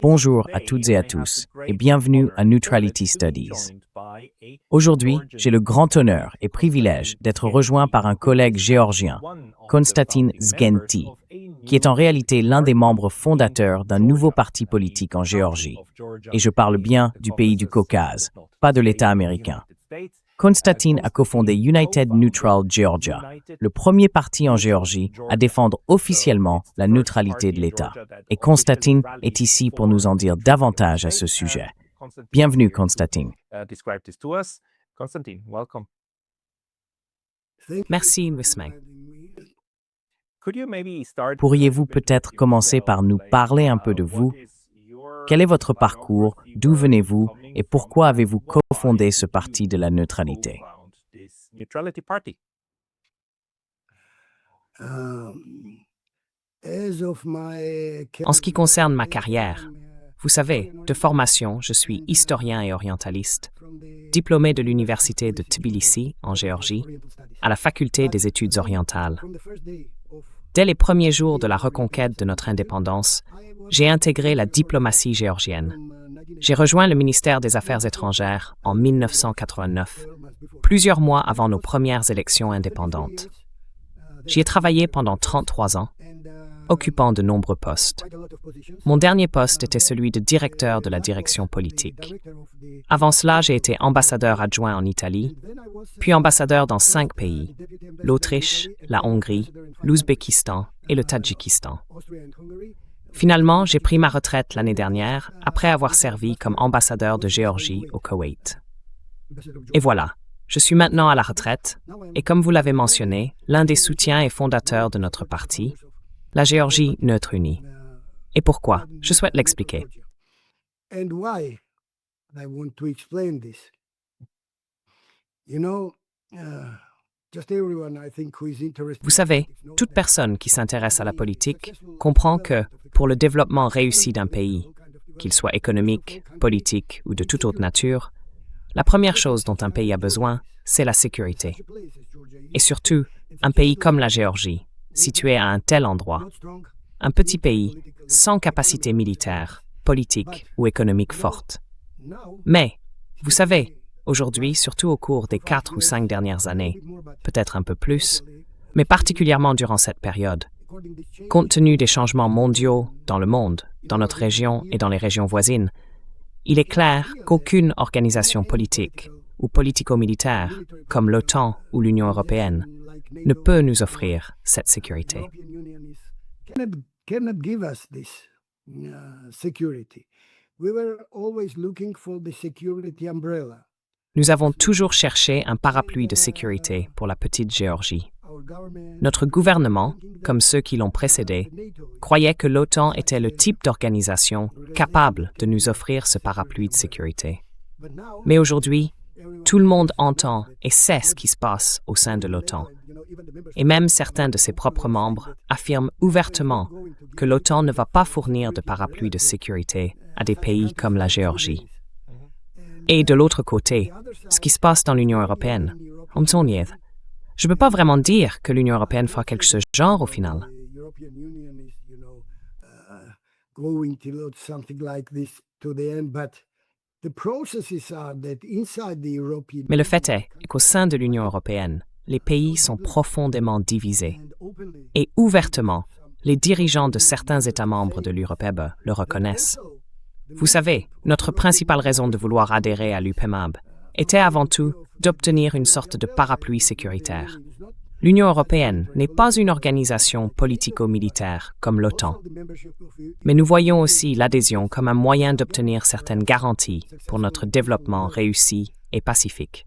Bonjour à toutes et à tous et bienvenue à Neutrality Studies. Aujourd'hui, j'ai le grand honneur et privilège d'être rejoint par un collègue géorgien, Konstantin Zghenti, qui est en réalité l'un des membres fondateurs d'un nouveau parti politique en Géorgie. Et je parle bien du pays du Caucase, pas de l'État américain. Konstantin a cofondé United Neutral Georgia, le premier parti en Géorgie à défendre officiellement la neutralité de l'État. Et Konstantin est ici pour nous en dire davantage à ce sujet. Bienvenue, Konstantin. Merci, Musmang. Pourriez-vous peut-être commencer par nous parler un peu de vous? Quel est votre parcours? D'où venez-vous? Et pourquoi avez-vous cofondé ce parti de la neutralité? En ce qui concerne ma carrière, vous savez, de formation, je suis historien et orientaliste, diplômé de l'Université de Tbilissi, en Géorgie, à la Faculté des études orientales. Dès les premiers jours de la reconquête de notre indépendance, j'ai intégré la diplomatie géorgienne. J'ai rejoint le ministère des Affaires étrangères en 1989, plusieurs mois avant nos premières élections indépendantes. J'y ai travaillé pendant 33 ans, occupant de nombreux postes. Mon dernier poste était celui de directeur de la direction politique. Avant cela, j'ai été ambassadeur adjoint en Italie, puis ambassadeur dans 5 pays, l'Autriche, la Hongrie, l'Ouzbékistan et le Tadjikistan. Finalement, j'ai pris ma retraite l'année dernière après avoir servi comme ambassadeur de Géorgie au Koweït. Et voilà, je suis maintenant à la retraite et comme vous l'avez mentionné, l'un des soutiens et fondateurs de notre parti, la Géorgie Neutre Unie. Et pourquoi? Je souhaite l'expliquer. Vous savez, toute personne qui s'intéresse à la politique comprend que, pour le développement réussi d'un pays, qu'il soit économique, politique ou de toute autre nature, la première chose dont un pays a besoin, c'est la sécurité. Et surtout, un pays comme la Géorgie, situé à un tel endroit, un petit pays sans capacité militaire, politique ou économique forte. Mais, vous savez, aujourd'hui, surtout au cours des 4 ou 5 dernières années, peut-être un peu plus, mais particulièrement durant cette période, compte tenu des changements mondiaux dans le monde, dans notre région et dans les régions voisines, il est clair qu'aucune organisation politique ou politico-militaire, comme l'OTAN ou l'Union européenne, ne peut nous offrir cette sécurité. Nous avons toujours cherché un parapluie de sécurité pour la petite Géorgie. Notre gouvernement, comme ceux qui l'ont précédé, croyait que l'OTAN était le type d'organisation capable de nous offrir ce parapluie de sécurité. Mais aujourd'hui, tout le monde entend et sait ce qui se passe au sein de l'OTAN. Et même certains de ses propres membres affirment ouvertement que l'OTAN ne va pas fournir de parapluie de sécurité à des pays comme la Géorgie. Et de l'autre côté, ce qui se passe dans l'Union européenne, je ne peux pas vraiment dire que l'Union européenne fera quelque chose de ce genre au final. Mais le fait est qu'au sein de l'Union européenne, les pays sont profondément divisés. Et ouvertement, les dirigeants de certains États membres de l'UROPEB le reconnaissent. Vous savez, notre principale raison de vouloir adhérer à l'UPMAB était avant tout d'obtenir une sorte de parapluie sécuritaire. L'Union européenne n'est pas une organisation politico-militaire comme l'OTAN, mais nous voyons aussi l'adhésion comme un moyen d'obtenir certaines garanties pour notre développement réussi et pacifique.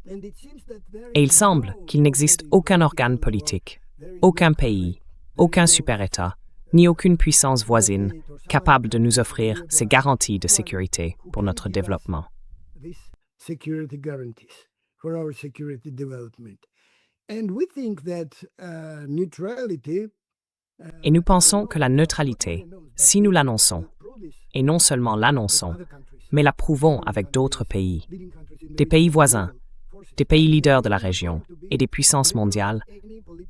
Et il semble qu'il n'existe aucun organe politique, aucun pays, aucun super-État, ni aucune puissance voisine capable de nous offrir ces garanties de sécurité pour notre développement. Et nous pensons que la neutralité, si nous l'annonçons, et non seulement l'annonçons, mais la prouvons avec d'autres pays, des pays voisins, des pays leaders de la région et des puissances mondiales,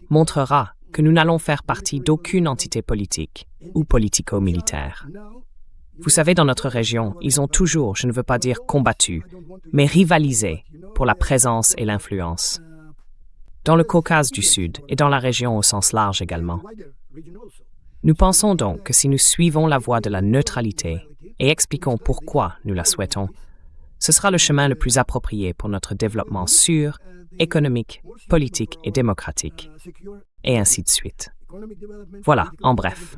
montrera que nous n'allons faire partie d'aucune entité politique ou politico-militaire. Vous savez, dans notre région, ils ont toujours, je ne veux pas dire combattu, mais rivalisé pour la présence et l'influence. Dans le Caucase du Sud et dans la région au sens large également. Nous pensons donc que si nous suivons la voie de la neutralité et expliquons pourquoi nous la souhaitons, ce sera le chemin le plus approprié pour notre développement sûr, économique, politique et démocratique, et ainsi de suite. Voilà, en bref.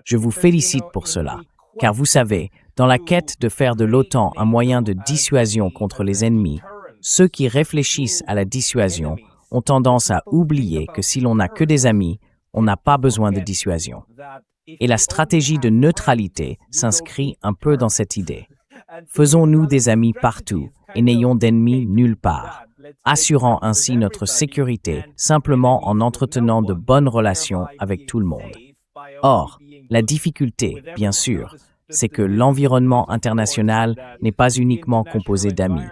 Je vous félicite pour cela, car vous savez, dans la quête de faire de l'OTAN un moyen de dissuasion contre les ennemis, ceux qui réfléchissent à la dissuasion ont tendance à oublier que si l'on n'a que des amis, on n'a pas besoin de dissuasion. Et la stratégie de neutralité s'inscrit un peu dans cette idée. Faisons-nous des amis partout et n'ayons d'ennemis nulle part, assurant ainsi notre sécurité simplement en entretenant de bonnes relations avec tout le monde. Or, la difficulté, bien sûr, c'est que l'environnement international n'est pas uniquement composé d'amis.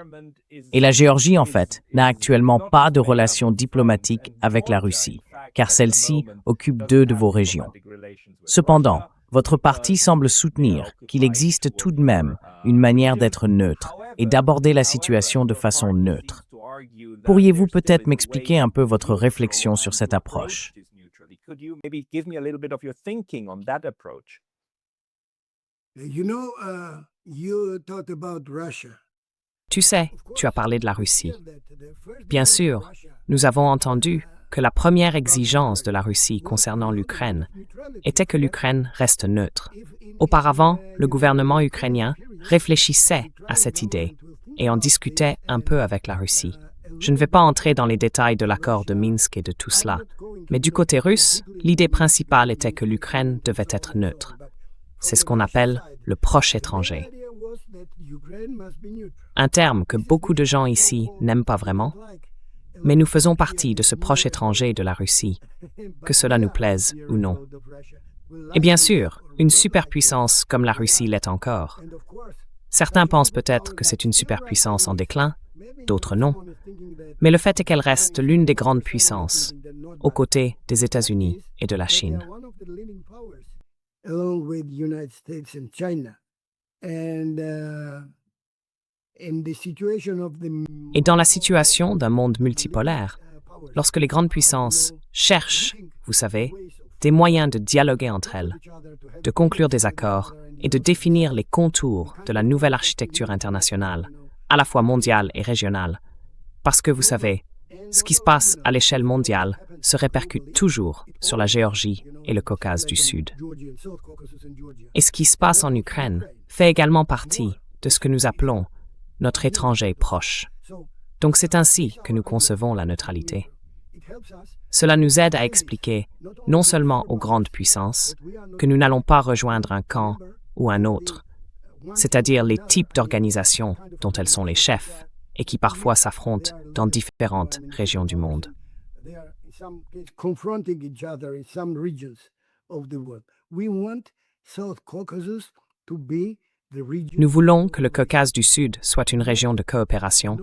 Et la Géorgie, en fait, n'a actuellement pas de relations diplomatiques avec la Russie, car celle-ci occupe 2 de vos régions. Cependant, votre parti semble soutenir qu'il existe tout de même une manière d'être neutre et d'aborder la situation de façon neutre. Pourriez-vous peut-être m'expliquer un peu votre réflexion sur cette approche? Tu sais, tu as parlé de la Russie. Bien sûr, nous avons entendu que la première exigence de la Russie concernant l'Ukraine était que l'Ukraine reste neutre. Auparavant, le gouvernement ukrainien réfléchissait à cette idée et en discutait un peu avec la Russie. Je ne vais pas entrer dans les détails de l'accord de Minsk et de tout cela, mais du côté russe, l'idée principale était que l'Ukraine devait être neutre. C'est ce qu'on appelle le proche étranger. Un terme que beaucoup de gens ici n'aiment pas vraiment, mais nous faisons partie de ce proche étranger de la Russie, que cela nous plaise ou non. Et bien sûr, une superpuissance comme la Russie l'est encore. Certains pensent peut-être que c'est une superpuissance en déclin, d'autres non. Mais le fait est qu'elle reste l'une des grandes puissances, aux côtés des États-Unis et de la Chine. Et dans la situation d'un monde multipolaire, lorsque les grandes puissances cherchent, vous savez, des moyens de dialoguer entre elles, de conclure des accords et de définir les contours de la nouvelle architecture internationale, à la fois mondiale et régionale, parce que vous savez, ce qui se passe à l'échelle mondiale se répercute toujours sur la Géorgie et le Caucase du Sud. Et ce qui se passe en Ukraine fait également partie de ce que nous appelons notre étranger proche. Donc c'est ainsi que nous concevons la neutralité. Cela nous aide à expliquer, non seulement aux grandes puissances, que nous n'allons pas rejoindre un camp ou un autre, c'est-à-dire les types d'organisations dont elles sont les chefs et qui parfois s'affrontent dans différentes régions du monde. Nous voulons que le Caucase du Sud soit une région de coopération,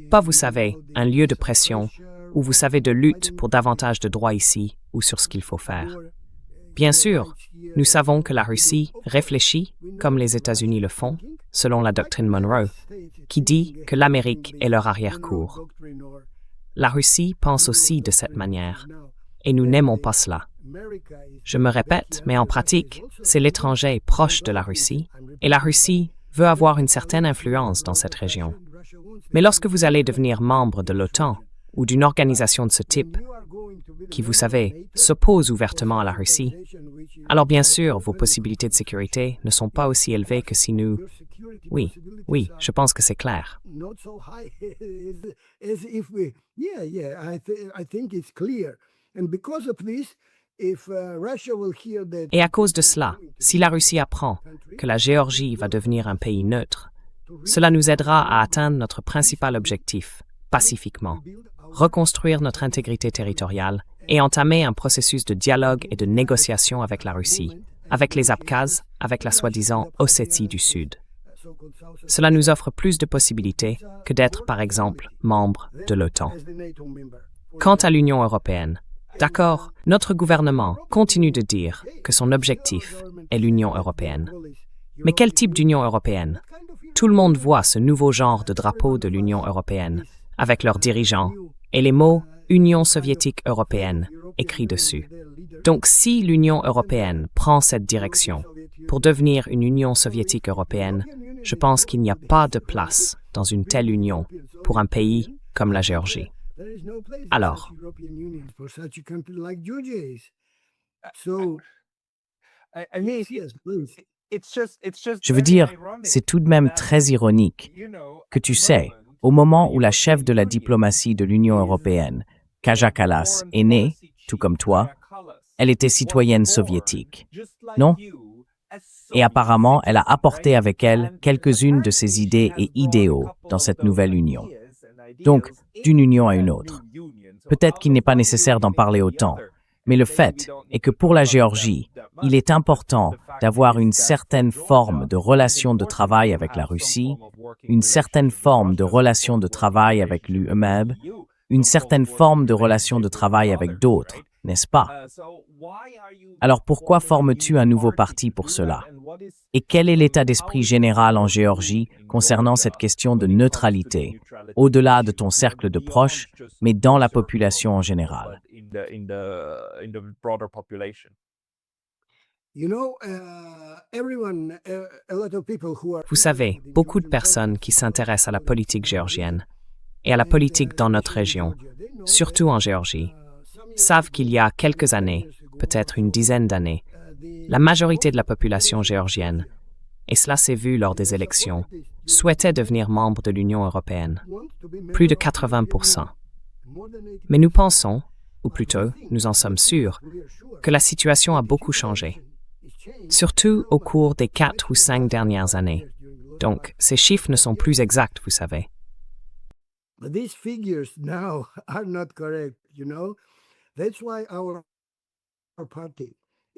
pas, vous savez, un lieu de pression où vous savez de lutte pour davantage de droits ici ou sur ce qu'il faut faire. Bien sûr, nous savons que la Russie réfléchit, comme les États-Unis le font, selon la doctrine Monroe, qui dit que l'Amérique est leur arrière-cour. La Russie pense aussi de cette manière, et nous n'aimons pas cela. Je me répète, mais en pratique, c'est l'étranger proche de la Russie, et la Russie veut avoir une certaine influence dans cette région. Mais lorsque vous allez devenir membre de l'OTAN ou d'une organisation de ce type, qui, vous savez, s'oppose ouvertement à la Russie, alors bien sûr, vos possibilités de sécurité ne sont pas aussi élevées que si nous... Oui, je pense que c'est clair. Et à cause de cela, si la Russie apprend que la Géorgie va devenir un pays neutre, cela nous aidera à atteindre notre principal objectif, pacifiquement, reconstruire notre intégrité territoriale et entamer un processus de dialogue et de négociation avec la Russie, avec les Abkhazes, avec la soi-disant Ossétie du Sud. Cela nous offre plus de possibilités que d'être, par exemple, membre de l'OTAN. Quant à l'Union européenne, d'accord, notre gouvernement continue de dire que son objectif est l'Union européenne. Mais quel type d'Union européenne? Tout le monde voit ce nouveau genre de drapeau de l'Union européenne, avec leurs dirigeants, et les mots « Union soviétique européenne » écrits dessus. Donc si l'Union européenne prend cette direction pour devenir une Union soviétique européenne, je pense qu'il n'y a pas de place dans une telle union pour un pays comme la Géorgie. Alors, je veux dire, c'est tout de même très ironique que tu sais, au moment où la chef de la diplomatie de l'Union européenne, Kaja Kallas, est née, tout comme toi, elle était citoyenne soviétique, non? Et apparemment, elle a apporté avec elle quelques-unes de ses idées et idéaux dans cette nouvelle union. Donc, d'une union à une autre. Peut-être qu'il n'est pas nécessaire d'en parler autant, mais le fait est que pour la Géorgie, il est important d'avoir une certaine forme de relation de travail avec la Russie, une certaine forme de relation de travail avec l'UEMEB, une certaine forme de relation de travail avec d'autres, n'est-ce pas? Alors pourquoi formes-tu un nouveau parti pour cela? Et quel est l'état d'esprit général en Géorgie concernant cette question de neutralité, au-delà de ton cercle de proches, mais dans la population en général? vous savez, beaucoup de personnes qui s'intéressent à la politique géorgienne et à la politique dans notre région, surtout en Géorgie, savent qu'il y a quelques années, peut-être une dizaine d'années, la majorité de la population géorgienne, et cela s'est vu lors des élections, souhaitait devenir membre de l'Union européenne. Plus de 80%. Mais nous pensons, ou plutôt, nous en sommes sûrs, que la situation a beaucoup changé. Surtout au cours des 4 ou 5 dernières années. Donc, ces chiffres ne sont plus exacts, vous savez.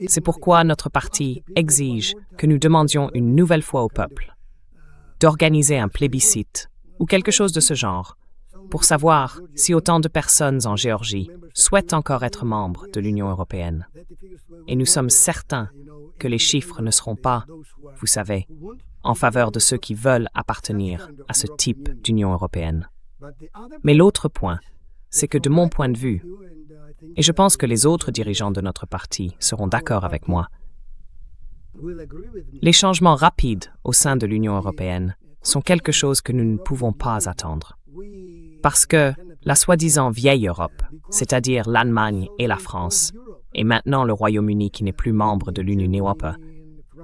C'est pourquoi notre parti exige que nous demandions une nouvelle fois au peuple d'organiser un plébiscite ou quelque chose de ce genre pour savoir si autant de personnes en Géorgie souhaitent encore être membres de l'Union européenne. Et nous sommes certains que les chiffres ne seront pas, vous savez, en faveur de ceux qui veulent appartenir à ce type d'Union européenne. Mais l'autre point, c'est que de mon point de vue, et je pense que les autres dirigeants de notre parti seront d'accord avec moi, les changements rapides au sein de l'Union européenne sont quelque chose que nous ne pouvons pas attendre. Parce que la soi-disant vieille Europe, c'est-à-dire l'Allemagne et la France, et maintenant le Royaume-Uni qui n'est plus membre de l'Union européenne,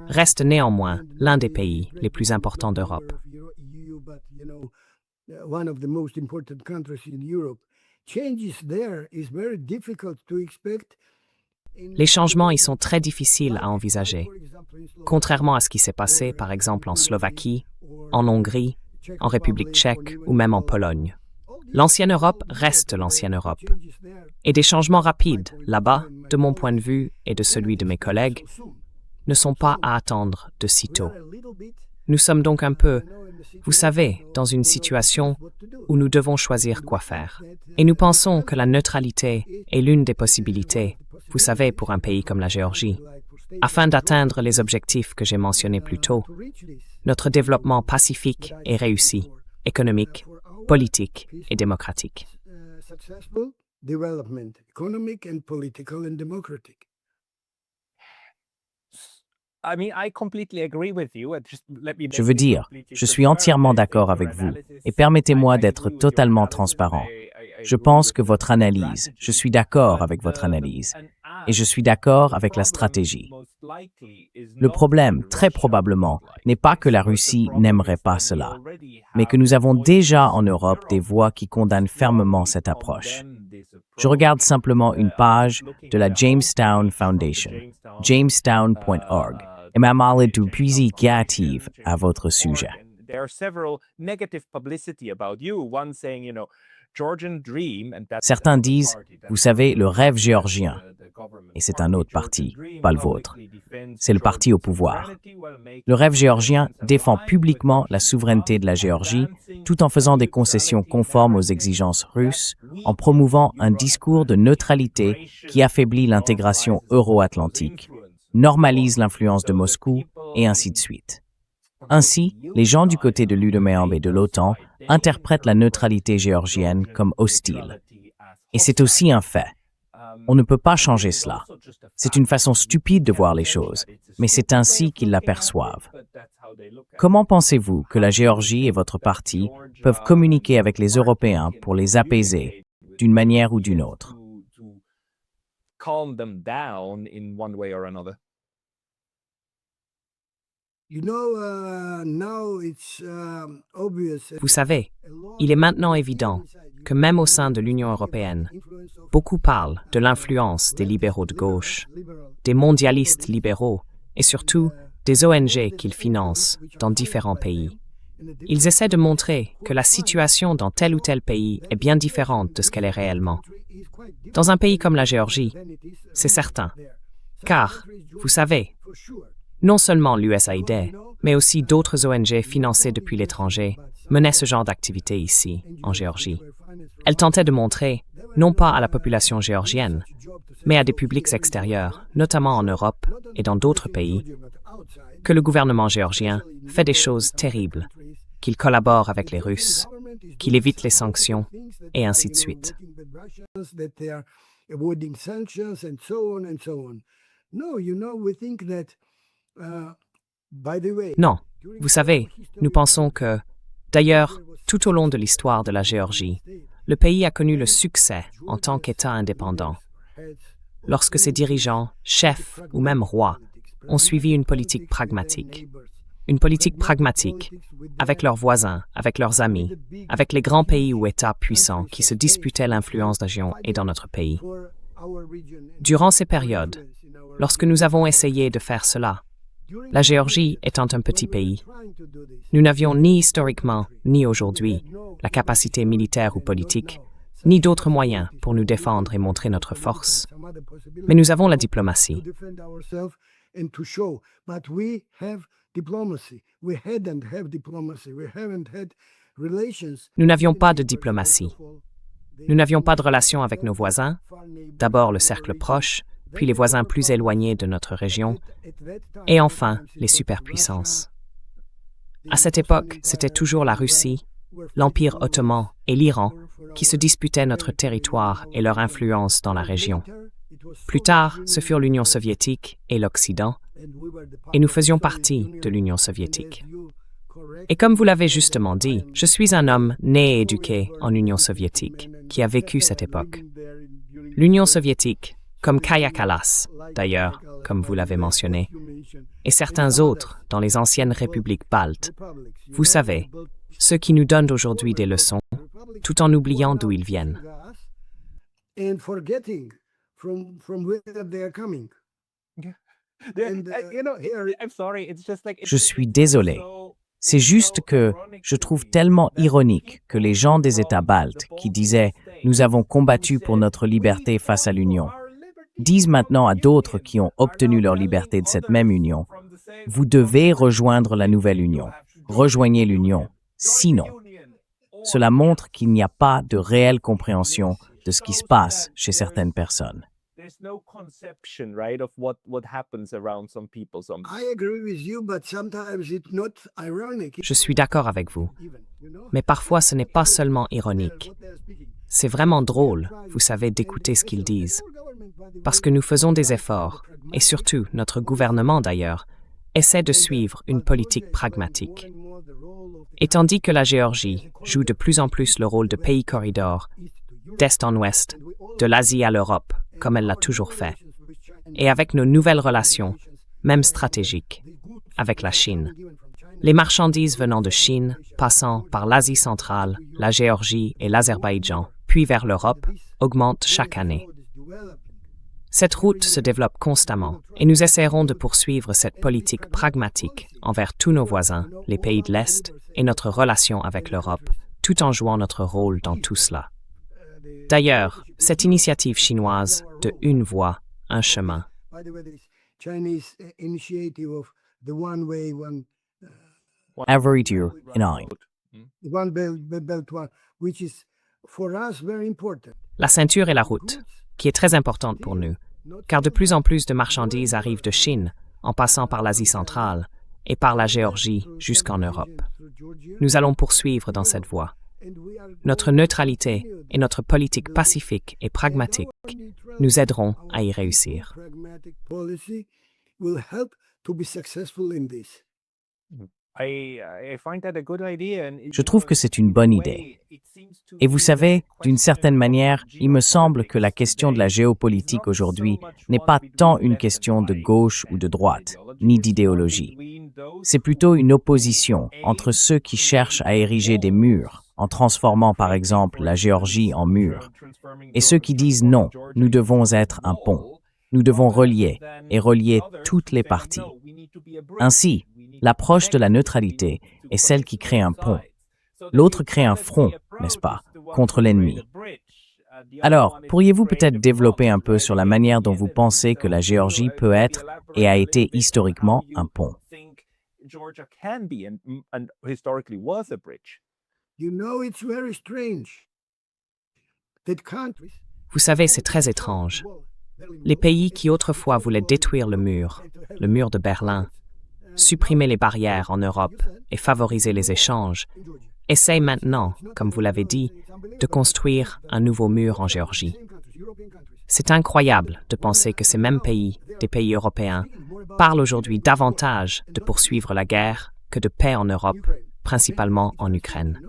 reste néanmoins l'un des pays les plus importants d'Europe. Les changements y sont très difficiles à envisager, contrairement à ce qui s'est passé par exemple en Slovaquie, en Hongrie, en République tchèque ou même en Pologne. L'ancienne Europe reste l'ancienne Europe. Et des changements rapides, là-bas, de mon point de vue et de celui de mes collègues, ne sont pas à attendre de sitôt. Nous sommes donc un peu, vous savez, dans une situation où nous devons choisir quoi faire. Et nous pensons que la neutralité est l'une des possibilités, vous savez, pour un pays comme la Géorgie, afin d'atteindre les objectifs que j'ai mentionnés plus tôt, notre développement pacifique et réussi, économique, politique et démocratique. Je veux dire, je suis entièrement d'accord avec vous, et permettez-moi d'être totalement transparent. Je pense que votre analyse, je suis d'accord avec votre analyse, et je suis d'accord avec la stratégie. Le problème, très probablement, n'est pas que la Russie n'aimerait pas cela, mais que nous avons déjà en Europe des voix qui condamnent fermement cette approche. Je regarde simplement une page de la Jamestown Foundation, jamestown.org, et ma malade positive à votre sujet. Certains disent, vous savez, le rêve géorgien, et c'est un autre parti, pas le vôtre. c'est le parti au pouvoir. Le rêve géorgien défend publiquement la souveraineté de la Géorgie tout en faisant des concessions conformes aux exigences russes, en promouvant un discours de neutralité qui affaiblit l'intégration euro-atlantique, normalise l'influence de Moscou et ainsi de suite. Ainsi, les gens du côté de l'UDMR et de l'OTAN interprètent la neutralité géorgienne comme hostile. Et c'est aussi un fait. On ne peut pas changer cela. C'est une façon stupide de voir les choses, mais c'est ainsi qu'ils l'aperçoivent. Comment pensez-vous que la Géorgie et votre parti peuvent communiquer avec les Européens pour les apaiser, d'une manière ou d'une autre? Vous savez, il est maintenant évident que même au sein de l'Union européenne, beaucoup parlent de l'influence des libéraux de gauche, des mondialistes libéraux et surtout des ONG qu'ils financent dans différents pays. Ils essaient de montrer que la situation dans tel ou tel pays est bien différente de ce qu'elle est réellement. Dans un pays comme la Géorgie, c'est certain. Car, vous savez, non seulement l'USAID, mais aussi d'autres ONG financées depuis l'étranger menaient ce genre d'activité ici, en Géorgie. Elles tentaient de montrer, non pas à la population géorgienne, mais à des publics extérieurs, notamment en Europe et dans d'autres pays, que le gouvernement géorgien fait des choses terribles, qu'il collabore avec les Russes, qu'il évite les sanctions, et ainsi de suite. Non, vous savez, nous pensons que, d'ailleurs, tout au long de l'histoire de la Géorgie, le pays a connu le succès en tant qu'État indépendant, lorsque ses dirigeants, chefs ou même rois ont suivi une politique pragmatique. Une politique pragmatique avec leurs voisins, avec leurs amis, avec les grands pays ou États puissants qui se disputaient l'influence de la région et dans notre pays. Durant ces périodes, lorsque nous avons essayé de faire cela, la Géorgie étant un petit pays, nous n'avions ni historiquement, ni aujourd'hui, la capacité militaire ou politique, ni d'autres moyens pour nous défendre et montrer notre force. Mais nous avons la diplomatie. Nous n'avions pas de diplomatie. Nous n'avions pas de relation avec nos voisins, d'abord le cercle proche, puis les voisins plus éloignés de notre région, et enfin les superpuissances. À cette époque, c'était toujours la Russie, l'Empire ottoman et l'Iran qui se disputaient notre territoire et leur influence dans la région. Plus tard, ce furent l'Union soviétique et l'Occident, et nous faisions partie de l'Union soviétique. Et comme vous l'avez justement dit, je suis un homme né et éduqué en Union soviétique, qui a vécu cette époque. L'Union soviétique, comme Kaja Kallas, d'ailleurs, comme vous l'avez mentionné, et certains autres dans les anciennes républiques baltes, vous savez, ceux qui nous donnent aujourd'hui des leçons, tout en oubliant d'où ils viennent. Je suis désolé. C'est juste que je trouve tellement ironique que les gens des États baltes qui disaient « Nous avons combattu pour notre liberté face à l'Union » disent maintenant à d'autres qui ont obtenu leur liberté de cette même Union « Vous devez rejoindre la nouvelle Union. Rejoignez l'Union. Sinon. » Cela montre qu'il n'y a pas de réelle compréhension de ce qui se passe chez certaines personnes. Je suis d'accord avec vous, mais parfois ce n'est pas seulement ironique. C'est vraiment drôle, vous savez, d'écouter ce qu'ils disent. Parce que nous faisons des efforts, et surtout notre gouvernement d'ailleurs, essaie de suivre une politique pragmatique. Et tandis que la Géorgie joue de plus en plus le rôle de pays corridor, d'est en ouest, de l'Asie à l'Europe, comme elle l'a toujours fait, et avec nos nouvelles relations, même stratégiques, avec la Chine. Les marchandises venant de Chine, passant par l'Asie centrale, la Géorgie et l'Azerbaïdjan, puis vers l'Europe, augmentent chaque année. Cette route se développe constamment et nous essaierons de poursuivre cette politique pragmatique envers tous nos voisins, les pays de l'Est et notre relation avec l'Europe, tout en jouant notre rôle dans tout cela. D'ailleurs, cette initiative chinoise de une voie, un chemin Averiture and I. La ceinture est la route, qui est très importante pour nous, car de plus en plus de marchandises arrivent de Chine, en passant par l'Asie centrale et par la Géorgie jusqu'en Europe. Nous allons poursuivre dans cette voie. Notre neutralité et notre politique pacifique et pragmatique nous aideront à y réussir. Je trouve que c'est une bonne idée. Et vous savez, d'une certaine manière, il me semble que la question de la géopolitique aujourd'hui n'est pas tant une question de gauche ou de droite, ni d'idéologie. C'est plutôt une opposition entre ceux qui cherchent à ériger des murs, en transformant par exemple la Géorgie en mur, et ceux qui disent non, nous devons être un pont. Nous devons relier et relier toutes les parties. Ainsi, l'approche de la neutralité est celle qui crée un pont. L'autre crée un front, n'est-ce pas, contre l'ennemi. Alors, pourriez-vous peut-être développer un peu sur la manière dont vous pensez que la Géorgie peut être et a été historiquement un pont? Vous savez, c'est très étrange. Les pays qui autrefois voulaient détruire le mur de Berlin, supprimer les barrières en Europe et favoriser les échanges, essayent maintenant, comme vous l'avez dit, de construire un nouveau mur en Géorgie. C'est incroyable de penser que ces mêmes pays, des pays européens, parlent aujourd'hui davantage de poursuivre la guerre que de paix en Europe, principalement en Ukraine.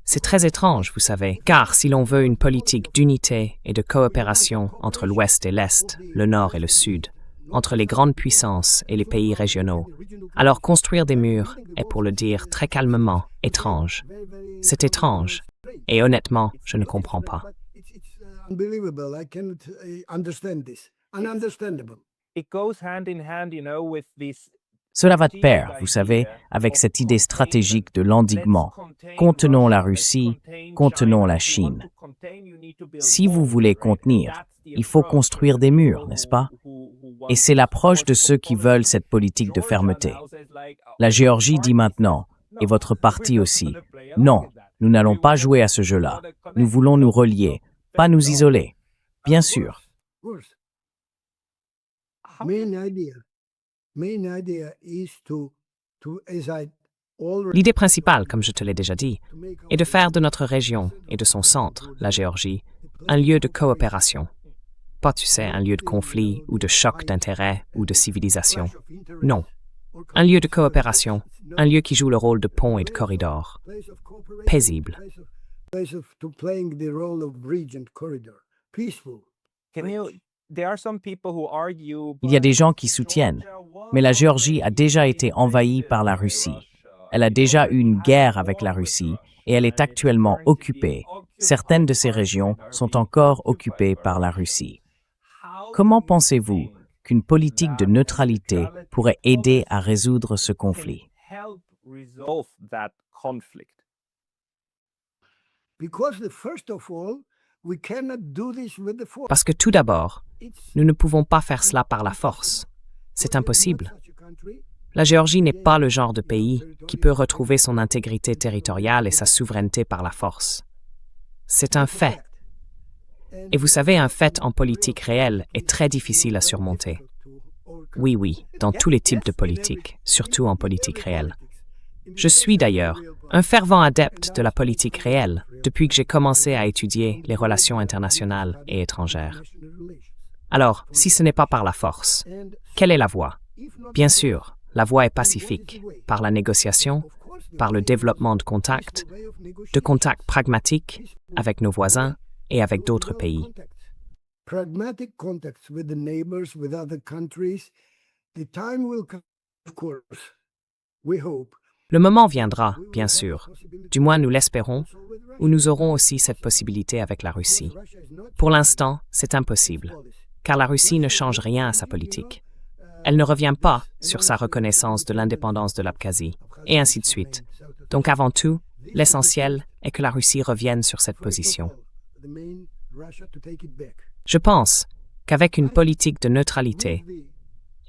C'est très étrange, vous savez, car si l'on veut une politique d'unité et de coopération entre l'Ouest et l'Est, le Nord et le Sud, entre les grandes puissances et les pays régionaux, alors construire des murs est, pour le dire très calmement, étrange. C'est étrange, et honnêtement, je ne comprends pas. Cela va de pair, vous savez, avec cette idée stratégique de l'endiguement. Contenons la Russie, contenons la Chine. Si vous voulez contenir, il faut construire des murs, n'est-ce pas? Et c'est l'approche de ceux qui veulent cette politique de fermeté. La Géorgie dit maintenant, et votre parti aussi, non, nous n'allons pas jouer à ce jeu-là. Nous voulons nous relier, pas nous isoler. Bien sûr. L'idée principale, comme je te l'ai déjà dit, est de faire de notre région et de son centre, la Géorgie, un lieu de coopération. Pas, tu sais, un lieu de conflit ou de choc d'intérêts ou de civilisation. Non. Un lieu de coopération, un lieu qui joue le rôle de pont et de corridor. Paisible. Il y a des gens qui soutiennent, mais la Géorgie a déjà été envahie par la Russie. Elle a déjà eu une guerre avec la Russie et elle est actuellement occupée. Certaines de ces régions sont encore occupées par la Russie. Comment pensez-vous qu'une politique de neutralité pourrait aider à résoudre ce conflit? Parce que tout d'abord, nous ne pouvons pas faire cela par la force. C'est impossible. La Géorgie n'est pas le genre de pays qui peut retrouver son intégrité territoriale et sa souveraineté par la force. C'est un fait. Et vous savez, un fait en politique réelle est très difficile à surmonter. Oui, dans tous les types de politique, surtout en politique réelle. Je suis d'ailleurs un fervent adepte de la politique réelle depuis que j'ai commencé à étudier les relations internationales et étrangères. Alors, si ce n'est pas par la force, quelle est la voie? Bien sûr, la voie est pacifique, par la négociation, par le développement de contacts pragmatiques avec nos voisins et avec d'autres pays. Le moment viendra, bien sûr, du moins nous l'espérons, où nous aurons aussi cette possibilité avec la Russie. Pour l'instant, c'est impossible, car la Russie ne change rien à sa politique. Elle ne revient pas sur sa reconnaissance de l'indépendance de l'Abkhazie, et ainsi de suite. Donc avant tout, l'essentiel est que la Russie revienne sur cette position. Je pense qu'avec une politique de neutralité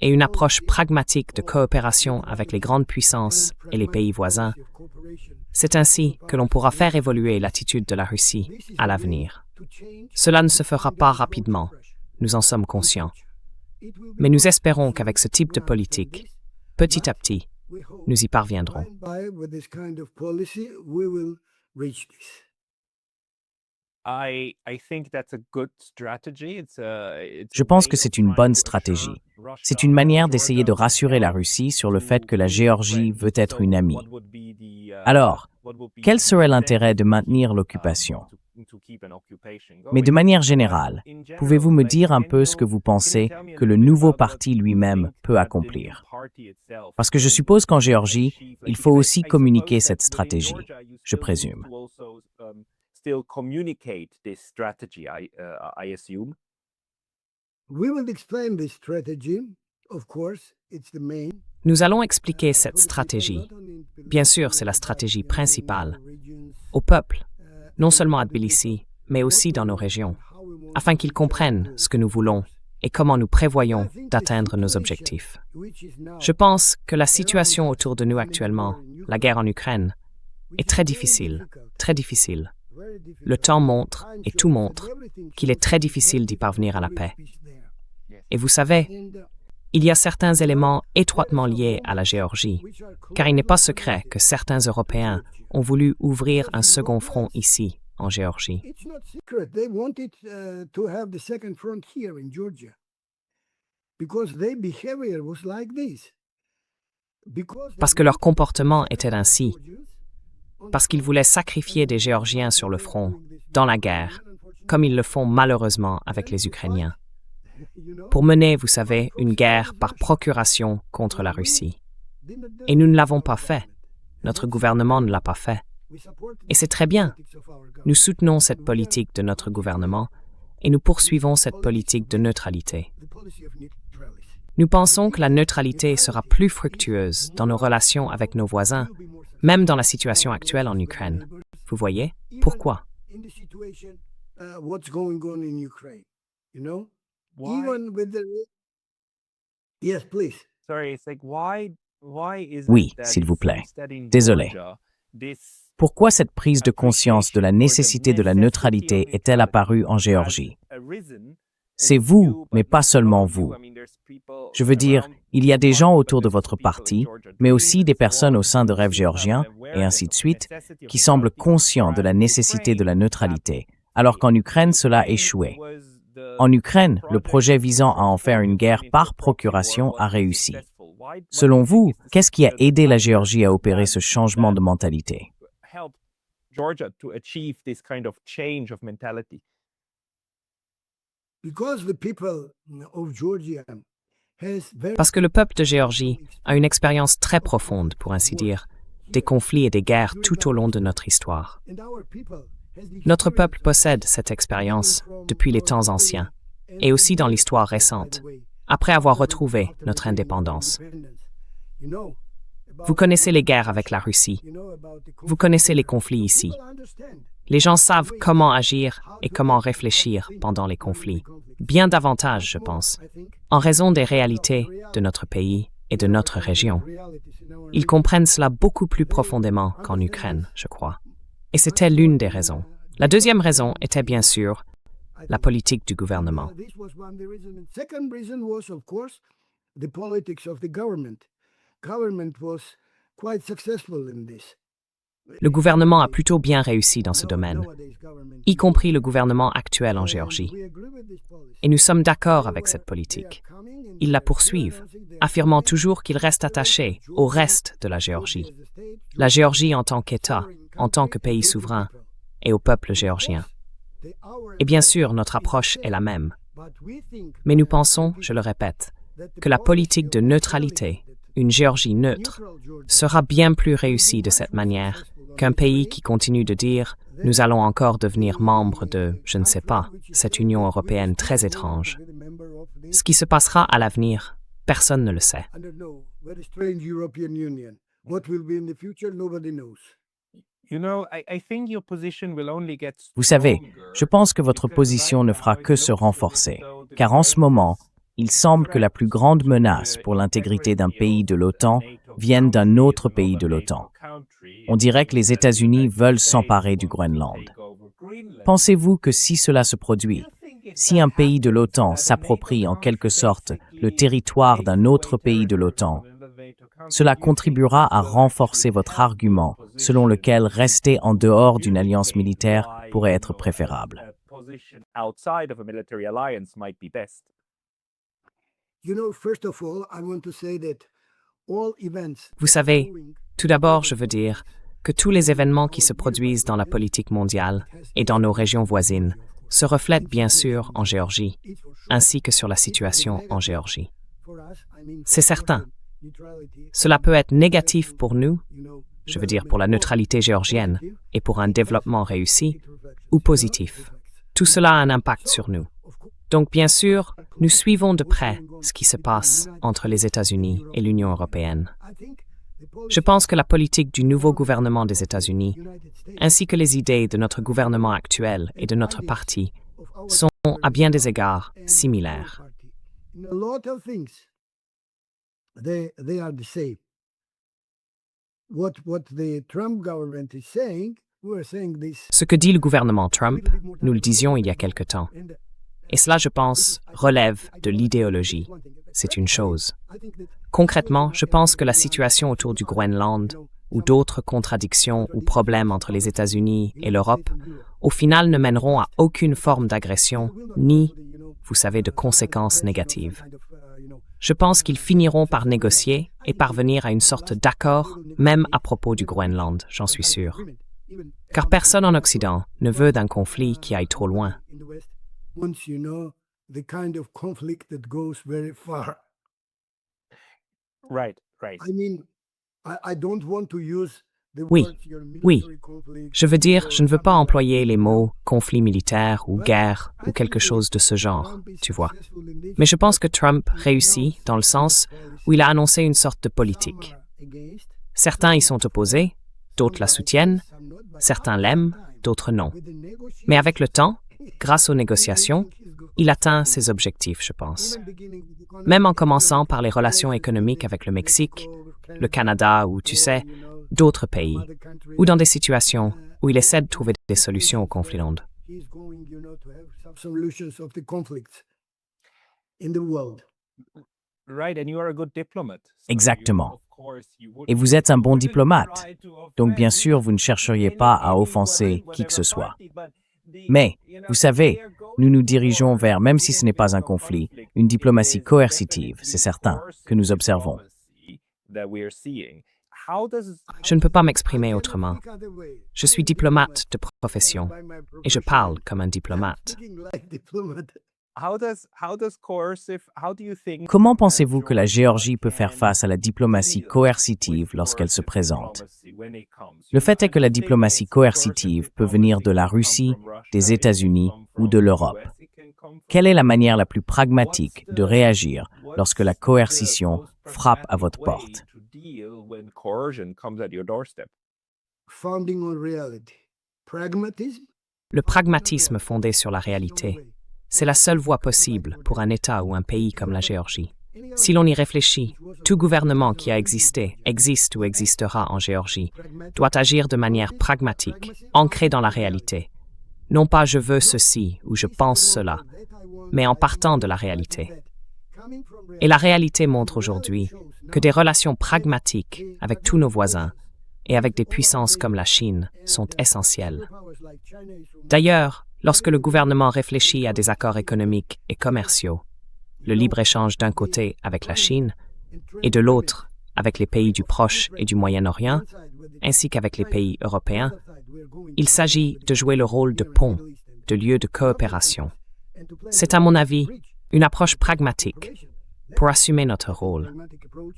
et une approche pragmatique de coopération avec les grandes puissances et les pays voisins, c'est ainsi que l'on pourra faire évoluer l'attitude de la Russie à l'avenir. Cela ne se fera pas rapidement, nous en sommes conscients. Mais nous espérons qu'avec ce type de politique, petit à petit, nous y parviendrons. Je pense que c'est une bonne stratégie. C'est une manière d'essayer de rassurer la Russie sur le fait que la Géorgie veut être une amie. Alors, quel serait l'intérêt de maintenir l'occupation? Mais de manière générale, pouvez-vous me dire un peu ce que vous pensez que le nouveau parti lui-même peut accomplir? Parce que je suppose qu'en Géorgie, il faut aussi communiquer cette stratégie, je présume. Nous allons expliquer cette stratégie. Bien sûr, c'est la stratégie principale. Au peuple, non seulement à Tbilissi, mais aussi dans nos régions, afin qu'ils comprennent ce que nous voulons et comment nous prévoyons d'atteindre nos objectifs. Je pense que la situation autour de nous actuellement, la guerre en Ukraine, est très difficile, très difficile. Le temps montre, et tout montre, qu'il est très difficile d'y parvenir à la paix. Et vous savez, il y a certains éléments étroitement liés à la Géorgie, car il n'est pas secret que certains Européens ont voulu ouvrir un second front ici, en Géorgie. Parce que leur comportement était ainsi, parce qu'ils voulaient sacrifier des Géorgiens sur le front, dans la guerre, comme ils le font malheureusement avec les Ukrainiens, pour mener, vous savez, une guerre par procuration contre la Russie. Et nous ne l'avons pas fait. Notre gouvernement ne l'a pas fait. Et c'est très bien. Nous soutenons cette politique de notre gouvernement et nous poursuivons cette politique de neutralité. Nous pensons que la neutralité sera plus fructueuse dans nos relations avec nos voisins, même dans la situation actuelle en Ukraine. Vous voyez? Pourquoi? Oui, s'il vous plaît. Désolé. Pourquoi cette prise de conscience de la nécessité de la neutralité est-elle apparue en Géorgie? C'est vous, mais pas seulement vous. Je veux dire, il y a des gens autour de votre parti, mais aussi des personnes au sein de Rêve géorgien, et ainsi de suite, qui semblent conscients de la nécessité de la neutralité, alors qu'en Ukraine, cela a échoué. En Ukraine, le projet visant à en faire une guerre par procuration a réussi. Selon vous, qu'est-ce qui a aidé la Géorgie à opérer ce changement de mentalité? Parce que le peuple de Géorgie a une expérience très profonde, pour ainsi dire, des conflits et des guerres tout au long de notre histoire. Notre peuple possède cette expérience depuis les temps anciens et aussi dans l'histoire récente, après avoir retrouvé notre indépendance. Vous connaissez les guerres avec la Russie. Vous connaissez les conflits ici. Les gens savent comment agir et comment réfléchir pendant les conflits. Bien davantage, je pense, en raison des réalités de notre pays et de notre région. Ils comprennent cela beaucoup plus profondément qu'en Ukraine, je crois. Et c'était l'une des raisons. La deuxième raison était bien sûr la politique du gouvernement. Le gouvernement a plutôt bien réussi dans ce domaine, y compris le gouvernement actuel en Géorgie. Et nous sommes d'accord avec cette politique. Ils la poursuivent, affirmant toujours qu'ils restent attachés au reste de la Géorgie. La Géorgie en tant qu'État, en tant que pays souverain, et au peuple géorgien. Et bien sûr, notre approche est la même. Mais nous pensons, je le répète, que la politique de neutralité, une Géorgie neutre, sera bien plus réussie de cette manière qu'un pays qui continue de dire « nous allons encore devenir membres de, je ne sais pas, cette Union européenne très étrange ». Ce qui se passera à l'avenir, personne ne le sait. Vous savez, je pense que votre position ne fera que se renforcer, car en ce moment, il semble que la plus grande menace pour l'intégrité d'un pays de l'OTAN vienne d'un autre pays de l'OTAN. On dirait que les États-Unis veulent s'emparer du Groenland. Pensez-vous que si cela se produit, si un pays de l'OTAN s'approprie en quelque sorte le territoire d'un autre pays de l'OTAN, cela contribuera à renforcer votre argument selon lequel rester en dehors d'une alliance militaire pourrait être préférable? Vous savez, tout d'abord, je veux dire que tous les événements qui se produisent dans la politique mondiale et dans nos régions voisines se reflètent bien sûr en Géorgie, ainsi que sur la situation en Géorgie. C'est certain. Cela peut être négatif pour nous, je veux dire pour la neutralité géorgienne et pour un développement réussi, ou positif. Tout cela a un impact sur nous. Donc bien sûr, nous suivons de près ce qui se passe entre les États-Unis et l'Union européenne. Je pense que la politique du nouveau gouvernement des États-Unis, ainsi que les idées de notre gouvernement actuel et de notre parti, sont à bien des égards similaires. Ce que dit le gouvernement Trump, nous le disions il y a quelque temps. Et cela, je pense, relève de l'idéologie. C'est une chose. Concrètement, je pense que la situation autour du Groenland ou d'autres contradictions ou problèmes entre les États-Unis et l'Europe, au final ne mèneront à aucune forme d'agression, ni, vous savez, de conséquences négatives. Je pense qu'ils finiront par négocier et parvenir à une sorte d'accord, même à propos du Groenland, j'en suis sûr. Car personne en Occident ne veut d'un conflit qui aille trop loin. Oui. Je veux dire, je ne veux pas employer les mots conflit militaire ou guerre ou quelque chose de ce genre, tu vois. Mais je pense que Trump réussit dans le sens où il a annoncé une sorte de politique. Certains y sont opposés, d'autres la soutiennent, certains l'aiment, d'autres non. Mais avec le temps, grâce aux négociations, il atteint ses objectifs, je pense. Même en commençant par les relations économiques avec le Mexique, le Canada ou, tu sais, d'autres pays, ou dans des situations où il essaie de trouver des solutions au conflit. Exactement. Et vous êtes un bon diplomate. Donc bien sûr, vous ne chercheriez pas à offenser qui que ce soit. Mais, vous savez, nous nous dirigeons vers, même si ce n'est pas un conflit, une diplomatie coercitive, c'est certain, que nous observons. Je ne peux pas m'exprimer autrement. Je suis diplomate de profession et je parle comme un diplomate. Comment pensez-vous que la Géorgie peut faire face à la diplomatie coercitive lorsqu'elle se présente? Le fait est que la diplomatie coercitive peut venir de la Russie, des États-Unis ou de l'Europe. Quelle est la manière la plus pragmatique de réagir lorsque la coercition frappe à votre porte? Le pragmatisme fondé sur la réalité, c'est la seule voie possible pour un État ou un pays comme la Géorgie. Si l'on y réfléchit, tout gouvernement qui a existé, existe ou existera en Géorgie doit agir de manière pragmatique, ancrée dans la réalité. Non pas je veux ceci ou je pense cela, mais en partant de la réalité. Et la réalité montre aujourd'hui que des relations pragmatiques avec tous nos voisins et avec des puissances comme la Chine sont essentielles. D'ailleurs, lorsque le gouvernement réfléchit à des accords économiques et commerciaux, le libre-échange d'un côté avec la Chine et de l'autre avec les pays du Proche et du Moyen-Orient, ainsi qu'avec les pays européens, il s'agit de jouer le rôle de pont, de lieu de coopération. C'est à mon avis une approche pragmatique pour assumer notre rôle.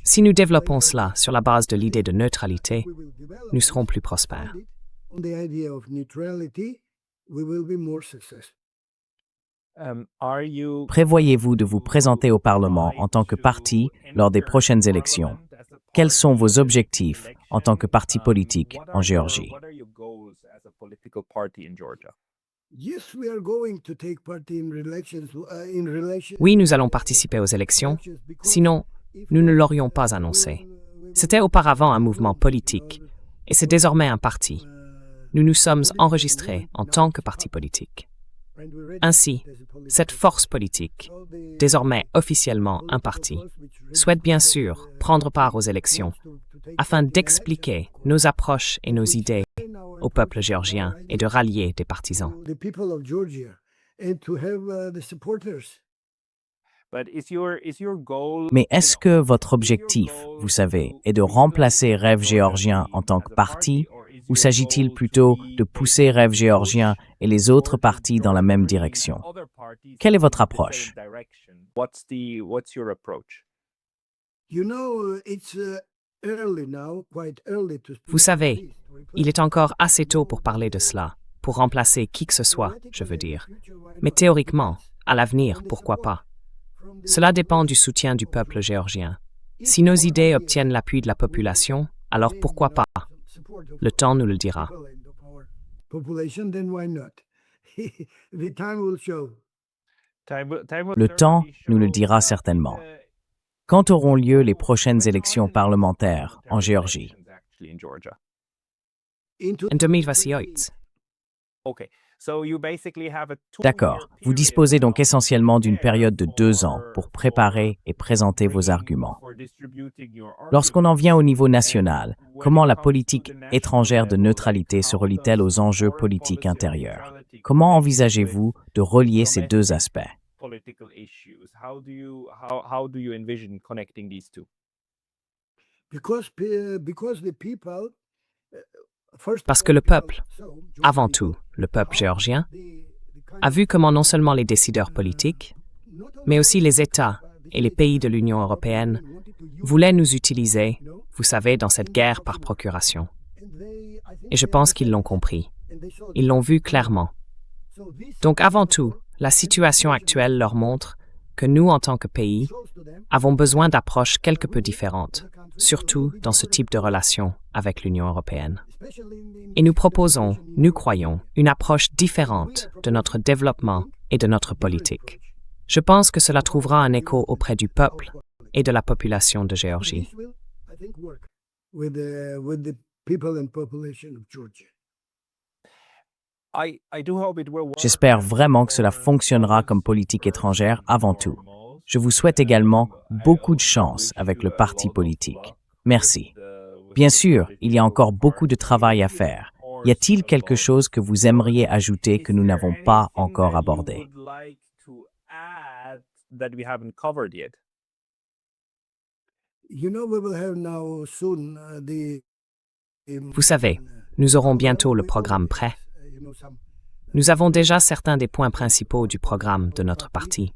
Si nous développons cela sur la base de l'idée de neutralité, nous serons plus prospères. Prévoyez-vous de vous présenter au Parlement en tant que parti lors des prochaines élections? Quels sont vos objectifs en tant que parti politique en Géorgie? Oui, nous allons participer aux élections, sinon, nous ne l'aurions pas annoncé. C'était auparavant un mouvement politique, et c'est désormais un parti. Nous nous sommes enregistrés en tant que parti politique. Ainsi, cette force politique, désormais officiellement un parti, souhaite bien sûr prendre part aux élections afin d'expliquer nos approches et nos idées au peuple géorgien et de rallier des partisans. Mais est-ce que votre objectif, vous savez, est de remplacer Rêve géorgien en tant que parti, ou s'agit-il plutôt de pousser Rêve géorgien et les autres partis dans la même direction? Quelle est votre approche? Vous savez, il est encore assez tôt pour parler de cela, pour remplacer qui que ce soit, je veux dire. Mais théoriquement, à l'avenir, pourquoi pas? Cela dépend du soutien du peuple géorgien. Si nos idées obtiennent l'appui de la population, alors pourquoi pas? Le temps nous le dira. Le temps nous le dira certainement. Quand auront lieu les prochaines élections parlementaires en Géorgie? En 2028. D'accord. Vous disposez donc essentiellement d'une période de 2 ans pour préparer et présenter vos arguments. Lorsqu'on en vient au niveau national, comment la politique étrangère de neutralité se relie-t-elle aux enjeux politiques intérieurs? Comment envisagez-vous de relier ces deux aspects? Parce que le peuple, avant tout le peuple géorgien, a vu comment non seulement les décideurs politiques, mais aussi les États et les pays de l'Union européenne voulaient nous utiliser, vous savez, dans cette guerre par procuration. Et je pense qu'ils l'ont compris. Ils l'ont vu clairement. Donc avant tout, la situation actuelle leur montre que nous, en tant que pays, avons besoin d'approches quelque peu différentes, surtout dans ce type de relation avec l'Union européenne. Et nous proposons, nous croyons, une approche différente de notre développement et de notre politique. Je pense que cela trouvera un écho auprès du peuple et de la population de Géorgie. J'espère vraiment que cela fonctionnera comme politique étrangère avant tout. Je vous souhaite également beaucoup de chance avec le parti politique. Merci. Bien sûr, il y a encore beaucoup de travail à faire. Y a-t-il quelque chose que vous aimeriez ajouter que nous n'avons pas encore abordé? Vous savez, nous aurons bientôt le programme prêt. Nous avons déjà certains des points principaux du programme de notre parti.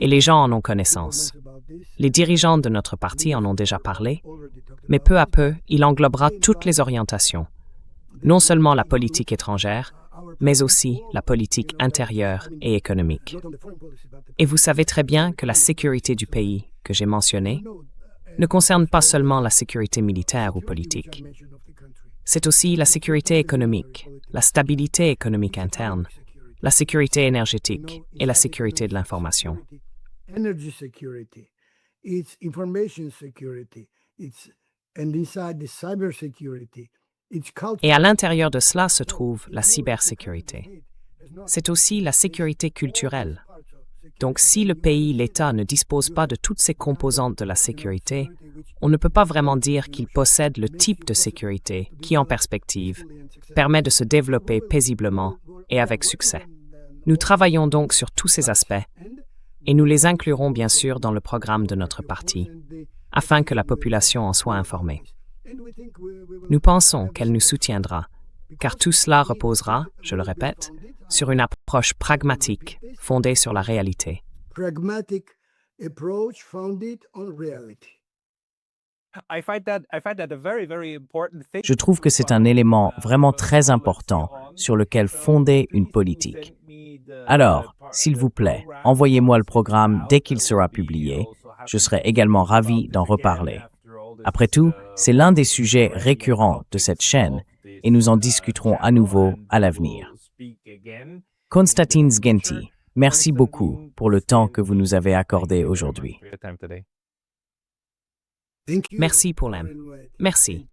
Et les gens en ont connaissance. Les dirigeants de notre parti en ont déjà parlé, mais peu à peu, il englobera toutes les orientations, non seulement la politique étrangère, mais aussi la politique intérieure et économique. Et vous savez très bien que la sécurité du pays, que j'ai mentionnée, ne concerne pas seulement la sécurité militaire ou politique. C'est aussi la sécurité économique, la stabilité économique interne, la sécurité énergétique et la sécurité de l'information. Et à l'intérieur de cela se trouve la cybersécurité. C'est aussi la sécurité culturelle. Donc si le pays, l'État, ne dispose pas de toutes ces composantes de la sécurité, on ne peut pas vraiment dire qu'il possède le type de sécurité qui, en perspective, permet de se développer paisiblement et avec succès. Nous travaillons donc sur tous ces aspects et nous les inclurons bien sûr dans le programme de notre parti, afin que la population en soit informée. Nous pensons qu'elle nous soutiendra, car tout cela reposera, je le répète, sur une approche pragmatique fondée sur la réalité. Je trouve que c'est un élément vraiment très important sur lequel fonder une politique. Alors, s'il vous plaît, envoyez-moi le programme dès qu'il sera publié. Je serai également ravi d'en reparler. Après tout, c'est l'un des sujets récurrents de cette chaîne et nous en discuterons à nouveau à l'avenir. Konstantin Zgenti, merci beaucoup pour le temps que vous nous avez accordé aujourd'hui. Merci pour l'aime. Merci.